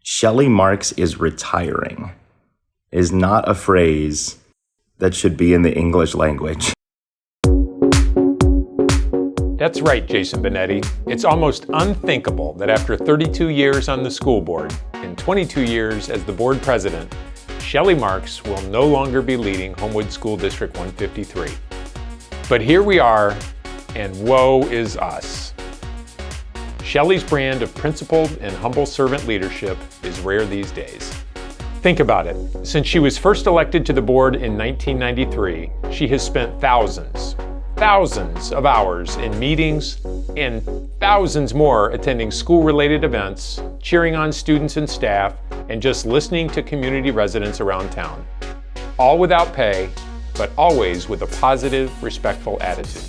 Shelly Marks is retiring is not a phrase that should be in the English language. That's right, Jason Benetti. It's almost unthinkable that after 32 years on the school board and 22 years as the board president, Shelly Marks will no longer be leading Homewood School District 153. But here we are, and woe is us. Shelly's brand of principled and humble servant leadership is rare these days. Think about it. Since she was first elected to the board in 1993, she has spent thousands of hours in meetings and thousands more attending school-related events, cheering on students and staff, and just listening to community residents around town. All without pay, but always with a positive, respectful attitude.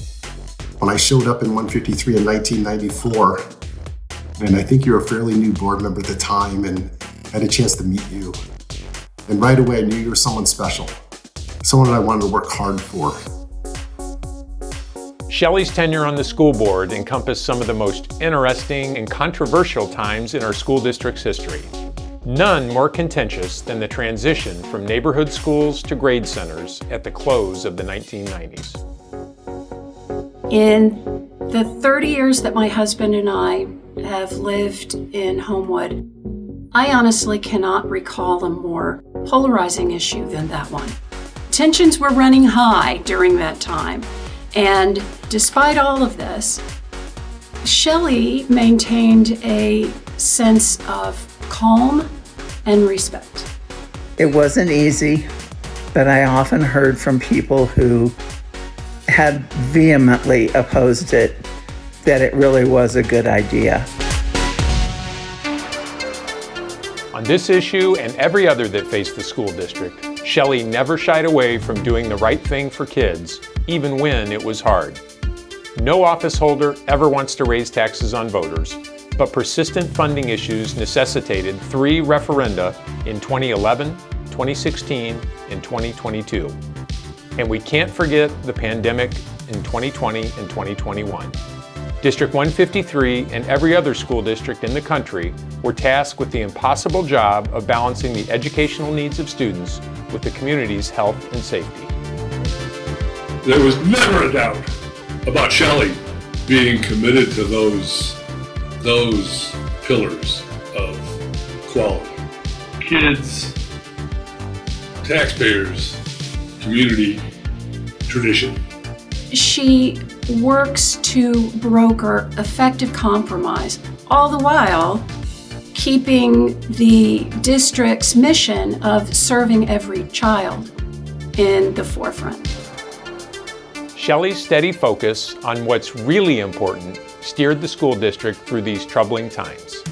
When I showed up in 153 in 1994, and I think you were a fairly new board member at the time, and had a chance to meet you. And right away I knew you were someone special, someone that I wanted to work hard for. Shelly's tenure on the school board encompassed some of the most interesting and controversial times in our school district's history. None more contentious than the transition from neighborhood schools to grade centers at the close of the 1990s. In the 30 years that my husband and I have lived in Homewood, I honestly cannot recall a more polarizing issue than that one. Tensions were running high during that time, and despite all of this, Shelly maintained a sense of calm and respect. It wasn't easy, but I often heard from people who had vehemently opposed it that it really was a good idea. On this issue and every other that faced the school district, Shelly never shied away from doing the right thing for kids, even when it was hard. No office holder ever wants to raise taxes on voters, but persistent funding issues necessitated 3 referenda in 2011, 2016, and 2022. And we can't forget the pandemic in 2020 and 2021. District 153 and every other school district in the country were tasked with the impossible job of balancing the educational needs of students with the community's health and safety. There was never a doubt about Shelly being committed to those pillars of quality. Kids, taxpayers, community, tradition. She works to broker effective compromise, all the while keeping the district's mission of serving every child in the forefront. Shelly's steady focus on what's really important steered the school district through these troubling times.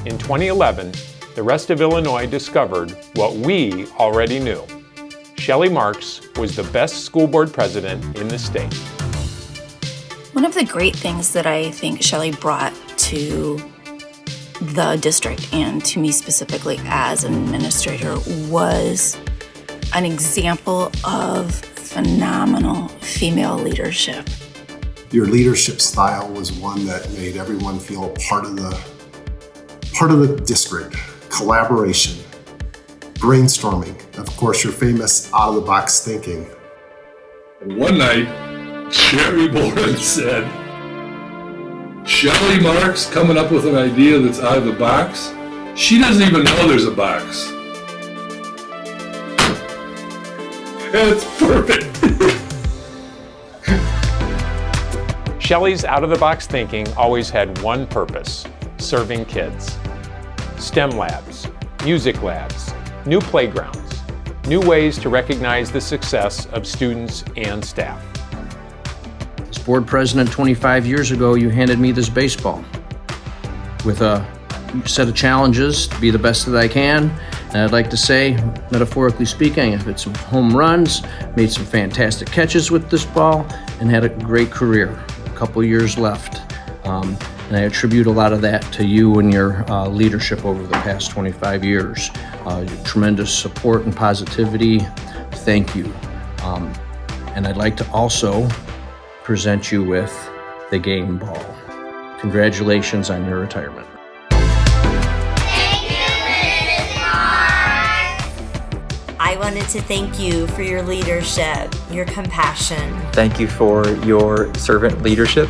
In 2011, the rest of Illinois discovered what we already knew. Shelly Marks was the best school board president in the state. One of the great things that I think Shelly brought to the district and to me specifically as an administrator was an example of phenomenal female leadership. Your leadership style was one that made everyone feel part of the district. Collaboration, brainstorming, of course, your famous out-of-the-box thinking. And one night, Sherry Boren said, Shelly Marks coming up with an idea that's out of the box? She doesn't even know there's a box. That's perfect. Shelly's out-of-the-box thinking always had one purpose: serving kids. STEM labs, music labs, new playgrounds, new ways to recognize the success of students and staff. As board president 25 years ago, you handed me this baseball with a set of challenges to be the best that I can. And I'd like to say, metaphorically speaking, I've hit some home runs, made some fantastic catches with this ball, and had a great career. A couple years left. And I attribute a lot of that to you and your leadership over the past 25 years. Your tremendous support and positivity. Thank you. And I'd like to also present you with the game ball. Congratulations on your retirement. Thank you, wanted to thank you for your leadership, your compassion. Thank you for your servant leadership,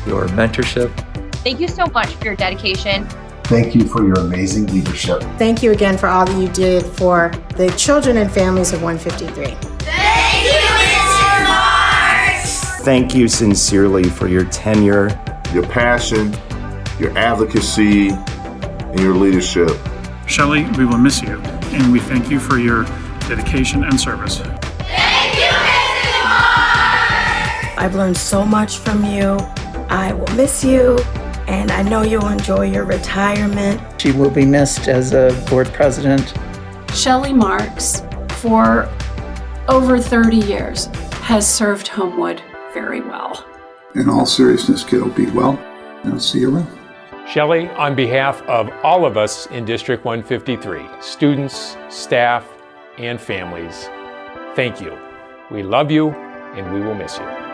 your mentorship. Thank you so much for your dedication. Thank you for your amazing leadership. Thank you again for all that you did for the children and families of 153. Thank you, Mr. Marks! Thank you sincerely for your tenure, your passion, your advocacy, and your leadership. Shelly, we will miss you, and we thank you for your dedication and service. Thank you, Mrs. Marks! I've learned so much from you. I will miss you, and I know you'll enjoy your retirement. She will be missed as a board president. Shelly Marks, for over 30 years, has served Homewood very well. In all seriousness, kiddo, be well, and I'll see you around. Shelly, on behalf of all of us in District 153, students, staff, and families, thank you. We love you, and we will miss you.